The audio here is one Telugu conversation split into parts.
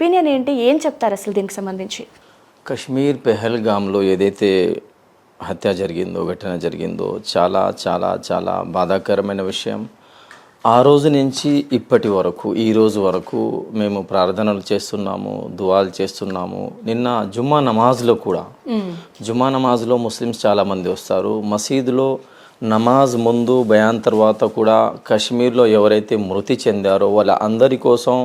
ఒపీనియన్ ఏంటి, ఏం చెప్తారు అసలు దీనికి సంబంధించి? కశ్మీర్ పెహల్గామ్లో ఏదైతే హత్య జరిగిందో, ఘటన జరిగిందో చాలా చాలా చాలా బాధాకరమైన విషయం. ఆ రోజు నుంచి ఇప్పటి వరకు, ఈ రోజు వరకు మేము ప్రార్థనలు చేస్తున్నాము, దువాలు చేస్తున్నాము. నిన్న జుమ్మా నమాజ్లో కూడా, జుమ్మా నమాజ్లో ముస్లిమ్స్ చాలామంది వస్తారు. మసీదులో నమాజ్ ముందు బయాన్ తర్వాత కూడా కశ్మీర్లో ఎవరైతే మృతి చెందారో వాళ్ళ అందరి కోసం,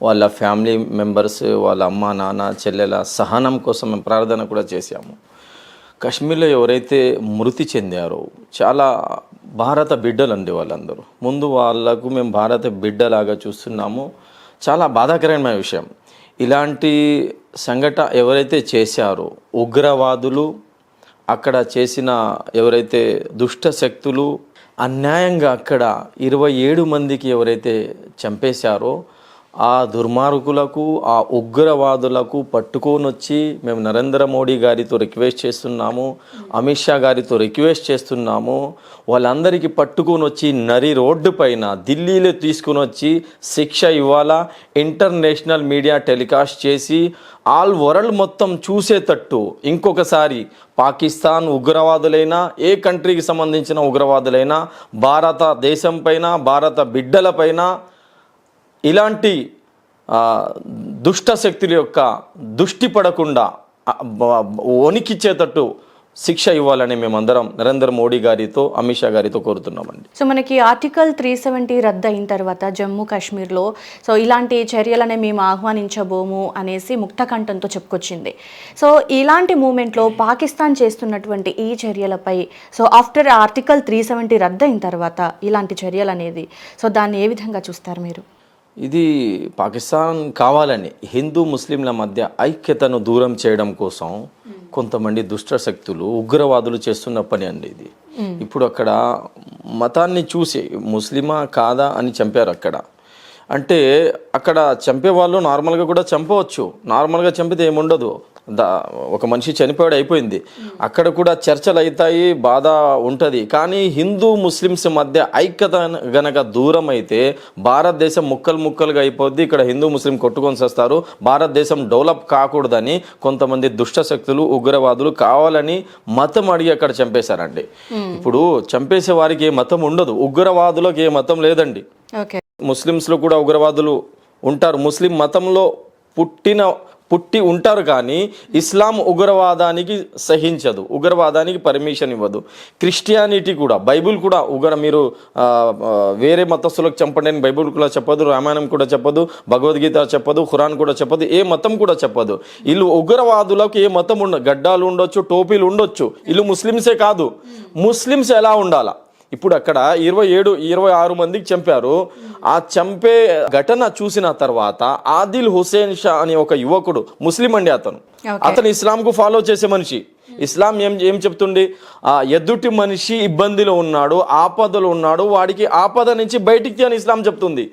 వాళ్ళ ఫ్యామిలీ మెంబర్స్, వాళ్ళ అమ్మ నాన్న చెల్లెల సహనం కోసం మేము ప్రార్థన కూడా చేశాము. కశ్మీర్లో ఎవరైతే మృతి చెందారో చాలా భారత బిడ్డలు అండి వాళ్ళందరూ. ముందు వాళ్ళకు మేము భారత బిడ్డలాగా చూస్తున్నాము. చాలా బాధాకరమైన విషయం. ఇలాంటి సంఘటన ఎవరైతే చేశారో ఉగ్రవాదులు, అక్కడ చేసిన ఎవరైతే దుష్ట శక్తులు అన్యాయంగా అక్కడ 27 మందికి ఎవరైతే చంపేశారో ఆ దుర్మార్గులకు, ఆ ఉగ్రవాదులకు పట్టుకొని వచ్చి మేము నరేంద్ర మోడీ గారితో రిక్వెస్ట్ చేస్తున్నాము, అమిత్ షా గారితో రిక్వెస్ట్ చేస్తున్నాము. వాళ్ళందరికీ పట్టుకొని వచ్చి నరి రోడ్డు పైన ఢిల్లీలో తీసుకొని వచ్చి శిక్ష ఇవ్వాలా. ఇంటర్నేషనల్ మీడియా టెలికాస్ట్ చేసి ఆల్ వరల్డ్ మొత్తం చూసేటట్టు ఇంకొకసారి పాకిస్తాన్ ఉగ్రవాదులైనా, ఏ కంట్రీకి సంబంధించిన ఉగ్రవాదులైనా, భారతదేశం పైన, భారత బిడ్డలపైన ఇలాంటి దుష్ట శక్తుల యొక్క దృష్టి పడకుండా వణికిచ్చేటట్టు శిక్ష ఇవ్వాలని మేమందరం నరేంద్ర మోడీ గారితో, అమిత్ షా గారితో కోరుతున్నామండి. సో మనకి ఆర్టికల్ 370 రద్దు అయిన తర్వాత జమ్మూ కాశ్మీర్లో సో ఇలాంటి చర్యలనే మేము ఆహ్వానించబోము అనేసి ముక్తకంఠంతో చెప్పుకొచ్చింది. సో ఇలాంటి మూమెంట్లో పాకిస్తాన్ చేస్తున్నటువంటి ఈ చర్యలపై సో ఆఫ్టర్ ఆర్టికల్ 370 రద్దు అయిన తర్వాత ఇలాంటి చర్యలు అనేది సో దాన్ని ఏ విధంగా చూస్తారు మీరు? ఇది పాకిస్తాన్ కావాలని హిందూ ముస్లింల మధ్య ఐక్యతను దూరం చేయడం కోసం కొంతమంది దుష్ట శక్తులు, ఉగ్రవాదులు చేస్తున్న పని అండి ఇది. ఇప్పుడు అక్కడ మతాన్ని చూసి ముస్లిమా కాదా అని చంపారు అక్కడ. అంటే అక్కడ చంపే వాళ్ళు నార్మల్గా కూడా చంపవచ్చు. నార్మల్గా చంపితే ఏముండదు, ఒక మనిషి చనిపోయాడు, అయిపోయింది. అక్కడ కూడా చర్చలు అవుతాయి, బాధ ఉంటుంది. కానీ హిందూ ముస్లిమ్స్ మధ్య ఐక్యత గనక దూరం అయితే భారతదేశం ముక్కలు ముక్కలుగా అయిపోద్ది. ఇక్కడ హిందూ ముస్లిం కొట్టుకొని వస్తారు. భారతదేశం డెవలప్ కాకూడదని కొంతమంది దుష్ట శక్తులు, ఉగ్రవాదులు కావాలని మతం అడిగి అక్కడ చంపేశారండి. ఇప్పుడు చంపేసే వారికి ఏ మతం ఉండదు, ఉగ్రవాదులకు ఏ మతం లేదండి. ముస్లిమ్స్లో కూడా ఉగ్రవాదులు ఉంటారు, ముస్లిం మతంలో పుట్టి ఉంటారు. కానీ ఇస్లాం ఉగ్రవాదానికి సహించదు, ఉగ్రవాదానికి పర్మిషన్ ఇవ్వదు. క్రిస్టియానిటీ కూడా, బైబుల్ కూడా మీరు వేరే మతస్థులకు చంపండి అని బైబుల్ కూడా చెప్పదు, రామాయణం కూడా చెప్పదు, భగవద్గీత చెప్పదు, ఖురాన్ కూడా చెప్పదు, ఏ మతం కూడా చెప్పదు. వీళ్ళు ఉగ్రవాదులకు ఏ మతం ఉండదు, గడ్డాలు ఉండొచ్చు, టోపీలు ఉండొచ్చు. వీళ్ళు ముస్లిమ్సే కాదు, ముస్లిమ్స్ ఎలా ఉండాలా? ఇప్పుడు అక్కడ 26 మందికి చంపారు. ఆ చంపే ఘటన చూసిన తర్వాత ఆదిల్ హుసేన్ షా అనే ఒక యువకుడు, ముస్లిం అండి, అతను ఇస్లాంకు ఫాలో చేసే మనిషి. ఇస్లాం ఏం చెప్తుంది? ఎదుటి మనిషి ఇబ్బందిలో ఉన్నాడు, ఆపదలో ఉన్నాడు, వాడికి ఆపద నుంచి బయటికి అని ఇస్లాం చెప్తుంది.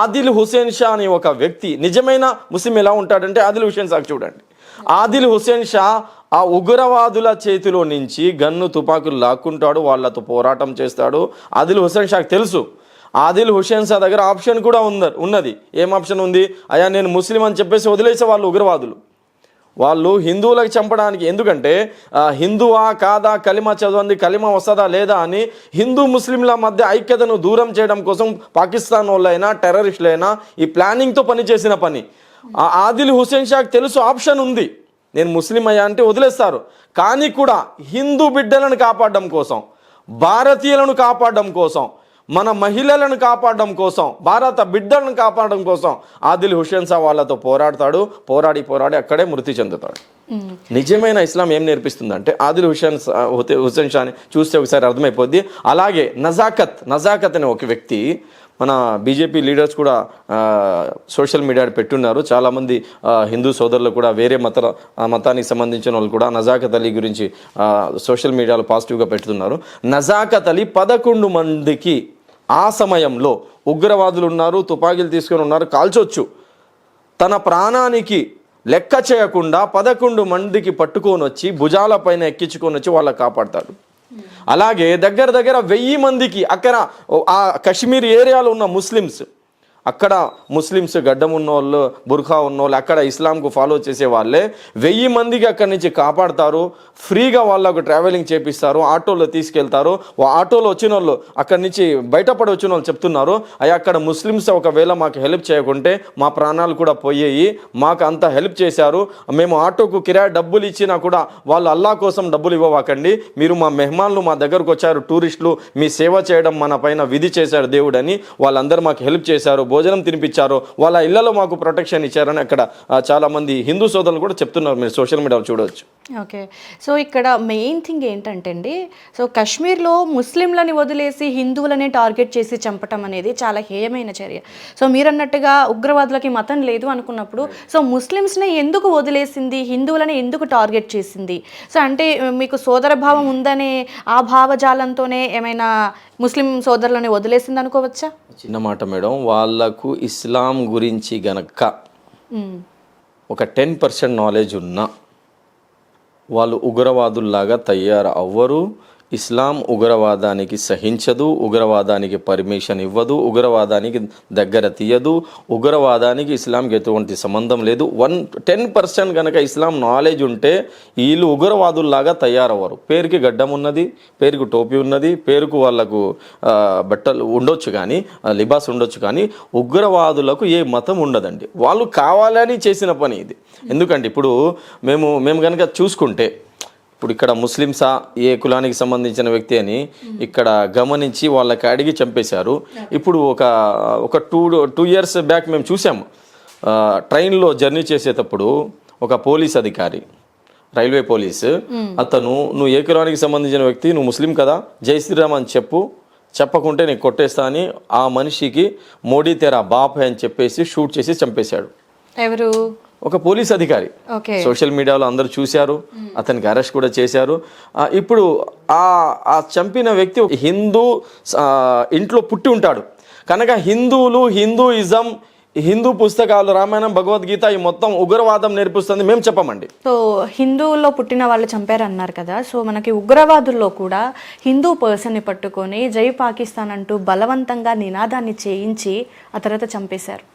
ఆదిల్ హుసేన్ షా అనే ఒక వ్యక్తి నిజమైన ముస్లిం ఎలా ఉంటాడంటే ఆదిల్ హుసేన్ షా చూడండి. ఆదిల్ హుసేన్ షా ఆ ఉగ్రవాదుల చేతిలో నుంచి గన్ను, తుపాకులు లాక్కుంటాడు, వాళ్ళతో పోరాటం చేస్తాడు. ఆదిల్ హుసేన్ షాకి తెలుసు. ఆదిల్ హుసేన్ షా దగ్గర ఆప్షన్ కూడా ఉన్నది. ఏం ఆప్షన్ ఉంది? అయ్యా నేను ముస్లిం అని చెప్పేసి వదిలేసే వాళ్ళు ఉగ్రవాదులు. వాళ్ళు హిందువులకు చంపడానికి, ఎందుకంటే హిందువా కాదా, కలిమా చదవండి, కలిమా వస్తుందా లేదా అని హిందూ ముస్లింల మధ్య ఐక్యతను దూరం చేయడం కోసం పాకిస్తాన్ వాళ్ళైనా టెర్రరిస్టులైనా ఈ ప్లానింగ్తో పనిచేసిన పని. ఆదిల్ హుసేన్ షాకి తెలుసు ఆప్షన్ ఉంది, నేను ముస్లిం అయ్యా అంటే వదిలేస్తారు. కానీ కూడా హిందూ బిడ్డలను కాపాడడం కోసం, భారతీయులను కాపాడడం కోసం, మన మహిళలను కాపాడడం కోసం, భారత బిడ్డలను కాపాడడం కోసం ఆదిల్ హుసేన్ షా వాళ్ళతో పోరాడతాడు. పోరాడి అక్కడే మృతి చెందుతాడు. నిజమైన ఇస్లాం ఏం నేర్పిస్తుందంటే ఆదిల్ హుసేన్ షాని చూస్తే ఒకసారి అర్థమైపోద్ది. అలాగే నజాకత్ అనే ఒక వ్యక్తి, మన బీజేపీ లీడర్స్ కూడా సోషల్ మీడియా పెట్టున్నారు. చాలామంది హిందూ సోదరులు కూడా, వేరే మతానికి సంబంధించిన వాళ్ళు కూడా నజాకత్ అలీ గురించి సోషల్ మీడియాలో పాజిటివ్గా పెడుతున్నారు. నజాకత్ అలీ 11 మందికి ఆ సమయంలో ఉగ్రవాదులు ఉన్నారు, తుపాకీలు తీసుకొని ఉన్నారు, కాల్చొచ్చు, తన ప్రాణానికి లెక్క చేయకుండా 11 మందికి పట్టుకొని వచ్చి భుజాల పైన ఎక్కించుకొని వచ్చి వాళ్ళని కాపాడతాడు. అలాగే దగ్గర 1000 మందికి అక్కడ ఆ కశ్మీర్ ఏరియాలో ఉన్న ముస్లిమ్స్ అక్కడ ముస్లిమ్స్ గడ్డం ఉన్నోళ్ళు, బుర్ఖా ఉన్నోళ్ళు, అక్కడ ఇస్లాంకు ఫాలో చేసే వాళ్ళే 1000 మందికి అక్కడి నుంచి కాపాడతారు, ఫ్రీగా వాళ్ళకు ట్రావెలింగ్ చేపిస్తారు, ఆటోలో తీసుకెళ్తారు. ఆటోలో వచ్చిన వాళ్ళు అక్కడి నుంచి బయటపడి వచ్చిన వాళ్ళు చెప్తున్నారు, అయ్యా అక్కడ ముస్లిమ్స్ ఒకవేళ మాకు హెల్ప్ చేయకుంటే మా ప్రాణాలు కూడా పోయాయి, మాకు అంత హెల్ప్ చేశారు, మేము ఆటోకు కిరాయి డబ్బులు ఇచ్చినా కూడా వాళ్ళు అల్లా కోసం డబ్బులు ఇవ్వకండి, మీరు మా మెహమాన్లు మా దగ్గరకు వచ్చారు, టూరిస్టులు, మీ సేవ చేయడం మన పైన విధి చేశారు దేవుడని, వాళ్ళందరూ మాకు హెల్ప్ చేశారు, భోజనం తినిపించారు, వాళ్ళ ఇళ్లలో మాకు ప్రొటెక్షన్ ఇచ్చారని అక్కడ చాలా మంది హిందూ సోదరులు కూడా చెప్తున్నారు, మీరు సోషల్ మీడియాలో చూడవచ్చు. ఓకే, సో ఇక్కడ మెయిన్ థింగ్ ఏంటంటే అండి, సో కాశ్మీర్లో ముస్లింలని వదిలేసి హిందువులని టార్గెట్ చేసి చంపటం అనేది చాలా హేయమైన చర్య. సో మీరు అన్నట్టుగా ఉగ్రవాదులకి మతం లేదు అనుకున్నప్పుడు సో ముస్లిమ్స్ని ఎందుకు వదిలేసింది, హిందువులని ఎందుకు టార్గెట్ చేసింది? సో అంటే మీకు సోదర భావం ఉందనే ఆ భావజాలంతోనే ఏమైనా ముస్లిం సోదరులని వదిలేసింది అనుకోవచ్చా? చిన్న మాట మేడం, వాళ్ళకు ఇస్లాం గురించి గనక ఒక 10% నాలెడ్జ్ ఉన్నా వాళ్ళు ఉగ్రవాదుల్లాగా తయారు అవ్వరు. ఇస్లాం ఉగ్రవాదానికి సహించదు, ఉగ్రవాదానికి పర్మిషన్ ఇవ్వదు, ఉగ్రవాదానికి దగ్గర తీయదు, ఉగ్రవాదానికి ఇస్లాంకి ఎటువంటి సంబంధం లేదు. 10% కనుక ఇస్లాం నాలెడ్జ్ ఉంటే వీళ్ళు ఉగ్రవాదుల్లాగా తయారవ్వరు. పేరుకి గడ్డం ఉన్నది, పేరుకు టోపీ ఉన్నది, పేరుకు వాళ్ళకు బట్టలు ఉండొచ్చు కానీ, లిబాస్ ఉండొచ్చు కానీ ఉగ్రవాదులకు ఏ మతం ఉండదండి. వాళ్ళు కావాలని చేసిన పని ఇది. ఎందుకంటే ఇప్పుడు మేము కనుక చూసుకుంటే ఇప్పుడు ఇక్కడ ముస్లిమ్సా, ఏ కులానికి సంబంధించిన వ్యక్తి అని ఇక్కడ గమనించి వాళ్ళకి అడిగి చంపేశారు. ఇప్పుడు ఒక 2 years బ్యాక్ మేము చూసాము, ట్రైన్లో జర్నీ చేసేటప్పుడు ఒక పోలీస్ అధికారి, రైల్వే పోలీసు, అతను నువ్వు ఏ కులానికి సంబంధించిన వ్యక్తి, నువ్వు ముస్లిం కదా, జై శ్రీరామ్ అని చెప్పకుంటే నేను కొట్టేస్తా అని ఆ మనిషికి మోడీ తెరా బాప్ అని చెప్పేసి షూట్ చేసి చంపేశాడు. ఎవరు? ఒక పోలీస్ అధికారి. సోషల్ మీడియాలో అందరూ చూశారు, అతనికి అరెస్ట్ కూడా చేశారు. ఇప్పుడు ఆ చంపిన వ్యక్తి హిందూ ఇంట్లో పుట్టి ఉంటాడు కనుక హిందూయిజం, హిందూ పుస్తకాలు, రామాయణం, భగవద్గీత ఈ మొత్తం ఉగ్రవాదం నేర్పిస్తుంది మేము చెప్పమండి. సో హిందువుల్లో పుట్టిన వాళ్ళు చంపారు అన్నారు కదా, సో మనకి ఉగ్రవాదుల్లో కూడా హిందూ పర్సన్ని పట్టుకొని జై పాకిస్తాన్ అంటూ బలవంతంగా నినాదాన్ని చేయించి ఆ తర్వాత చంపేశారు.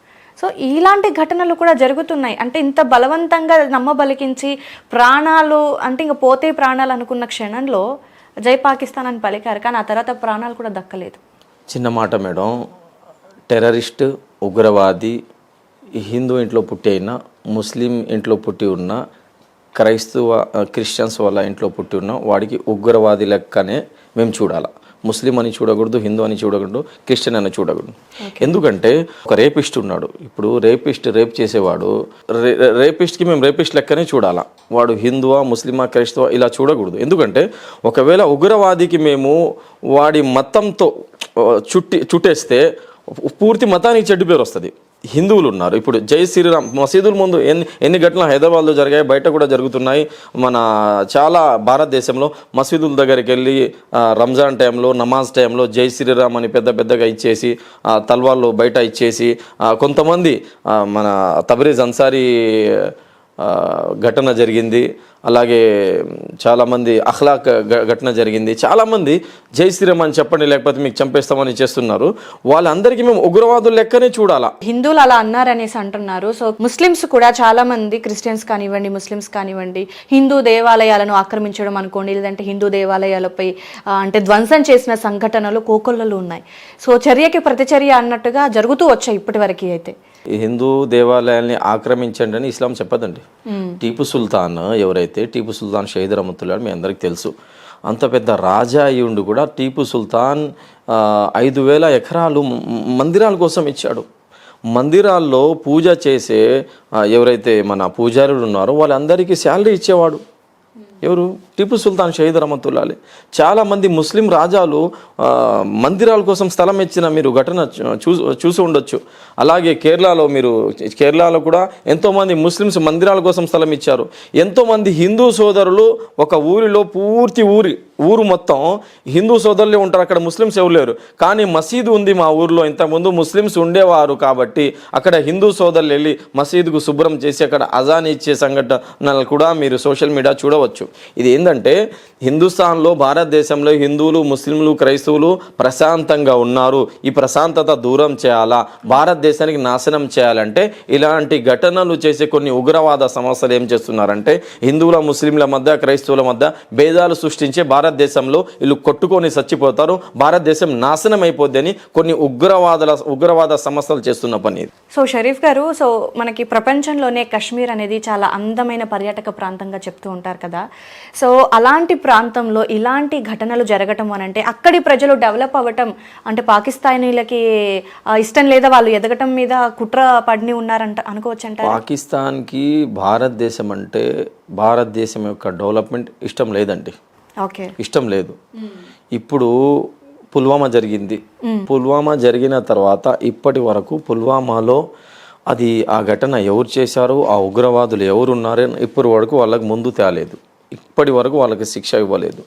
సో ఇలాంటి ఘటనలు కూడా జరుగుతున్నాయి. అంటే ఇంత బలవంతంగా నమ్మబలికించి ప్రాణాలు అంటే ఇంక పోతే ప్రాణాలు అనుకున్న క్షణంలో జై పాకిస్తాన్ అని పలికారు, కానీ ఆ తర్వాత ప్రాణాలు కూడా దక్కలేదు. చిన్న మాట మేడం, టెర్రరిస్ట్, ఉగ్రవాది హిందూ ఇంట్లో పుట్టి అయినా, ముస్లిం ఇంట్లో పుట్టి ఉన్నా, క్రిస్టియన్స్ వాళ్ళ ఇంట్లో పుట్టి ఉన్నా వాడికి ఉగ్రవాది లెక్కనే మేము చూడాలి. ముస్లిం అని చూడకూడదు, హిందూ అని చూడకూడదు, క్రిస్టియన్ అని చూడకూడదు. ఎందుకంటే ఒక రేపిస్ట్ ఉన్నాడు, ఇప్పుడు రేప్ చేసేవాడు రేపిస్ట్కి మేము రేపిస్ట్ లెక్కనే చూడాలా. వాడు హిందువా, ముస్లిమా, క్రైస్తవా ఇలా చూడకూడదు. ఎందుకంటే ఒకవేళ ఉగ్రవాదికి మేము వాడి మతంతో చుట్టేస్తే పూర్తి మతానికి చెడ్డు పేరు వస్తుంది. హిందువులు ఉన్నారు, ఇప్పుడు జై శ్రీరామ్ మసీదుల ముందు ఎన్ని ఘటనలు హైదరాబాద్లో జరిగాయి, బయట కూడా జరుగుతున్నాయి. మన చాలా భారతదేశంలో మసీదుల దగ్గరికి వెళ్ళి రంజాన్ టైంలో, నమాజ్ టైంలో జై శ్రీరామ్ అని పెద్దగా ఇచ్చేసి తల్వాళ్ళు బయట ఇచ్చేసి కొంతమంది మన తబ్రీజ్ అన్సారీ ఘటన జరిగింది. అలాగే చాలామంది అఖ్లాక్ ఘటన జరిగింది. చాలామంది జై శ్రీరామ్ అని చెప్పండి లేకపోతే మీకు చంపేస్తామని చేస్తున్నారు. వాళ్ళందరికీ మేము ఉగ్రవాదులు లెక్కనే చూడాలా. హిందువులు అలా అన్నారనేసి అంటున్నారు. సో ముస్లిమ్స్ కూడా చాలా మంది, క్రిస్టియన్స్ కానివ్వండి, ముస్లిమ్స్ కానివ్వండి, హిందూ దేవాలయాలను ఆక్రమించడం అనుకోండి, లేదంటే హిందూ దేవాలయాలపై అంటే ధ్వంసం చేసిన సంఘటనలు కోకొల్లలు ఉన్నాయి. సో చర్యకి ప్రతిచర్య అన్నట్టుగా జరుగుతూ వచ్చాయి ఇప్పటి వరకు. అయితే హిందూ దేవాలయాల్ని ఆక్రమించండి అని ఇస్లాం చెప్పదండి. టీపు సుల్తాన్ ఎవరైతే, టీపు సుల్తాన్ షహీద్ రహమతుల్లాహ్ మీ అందరికి తెలుసు, అంత పెద్ద రాజా అయ్యుండి కూడా టీపు సుల్తాన్ 5,000 ఎకరాలు మందిరాల కోసం ఇచ్చాడు. మందిరాల్లో పూజ చేసే ఎవరైతే మన పూజారులు ఉన్నారో వాళ్ళందరికీ శాలరీ ఇచ్చేవాడు. ఎవరు? టిపు సుల్తాన్ షహీద్ రహమతుల్లాహ్. చాలామంది ముస్లిం రాజాలు మందిరాల కోసం స్థలం ఇచ్చిన మీరు ఘటన చూసి ఉండొచ్చు. అలాగే కేరళలో కూడా ఎంతోమంది ముస్లిమ్స్ మందిరాల కోసం స్థలం ఇచ్చారు. ఎంతోమంది హిందూ సోదరులు ఒక ఊరిలో పూర్తి ఊరు మొత్తం హిందూ సోదరులే ఉంటారు, అక్కడ ముస్లిమ్స్ ఎవరు లేరు. కానీ మసీదు ఉంది మా ఊరిలో, ఇంతకుముందు ముస్లిమ్స్ ఉండేవారు కాబట్టి అక్కడ హిందూ సోదరులు వెళ్ళి మసీదుకు శుభ్రం చేసి అక్కడ అజాన్ ఇచ్చే సంఘటనలు కూడా మీరు సోషల్ మీడియా చూడవచ్చు. ఇది ఏంటంటే హిందుస్థాన్లో భారతదేశంలో హిందువులు ముస్లింలు క్రైస్తవులు ప్రశాంతంగా ఉన్నారు, ఈ ప్రశాంతత దూరం చేయాలా, భారతదేశానికి నాశనం చేయాలంటే ఇలాంటి ఘటనలు చేసే కొన్ని ఉగ్రవాద సంస్థలు ఏం చేస్తున్నారంటే హిందువుల ముస్లింల మధ్య క్రైస్తవుల మధ్య భేదాలు సృష్టించే భారతదేశంలో వీళ్ళు కొట్టుకొని చచ్చిపోతారు, భారతదేశం నాశనం అయిపోద్ది అని కొన్ని ఉగ్రవాద సంస్థలు చేస్తున్న పని ఇది. సో షరీఫ్ గారు, సో మనకి ప్రపంచంలోనే కాశ్మీర్ అనేది చాలా అందమైన పర్యాటక ప్రాంతంగా చెప్తూ ఉంటారు కదా. సో అలాంటి ప్రాంతంలో ఇలాంటి ఘటనలు జరగటం అని అంటే అక్కడి ప్రజలు డెవలప్ అవ్వటం అంటే పాకిస్తానీలకి ఇష్టం లేదా, వాళ్ళు ఎదగటం మీద కుట్ర పడిని ఉన్నారంట అనుకోవచ్చంట. పాకిస్తాన్కి భారతదేశం అంటే భారతదేశం యొక్క డెవలప్మెంట్ ఇష్టం లేదండి, ఓకే, ఇష్టం లేదు. ఇప్పుడు పుల్వామా జరిగింది, పుల్వామా జరిగిన తర్వాత ఇప్పటి వరకు పుల్వామాలో అది ఆ ఘటన ఎవరు చేశారు, ఆ ఉగ్రవాదులు ఎవరు ఉన్నారని ఇప్పటి వరకు వాళ్ళకి ముందు తేలేదు, ఇప్పటి వరకు వాళ్ళకి శిక్ష ఇవ్వలేదు.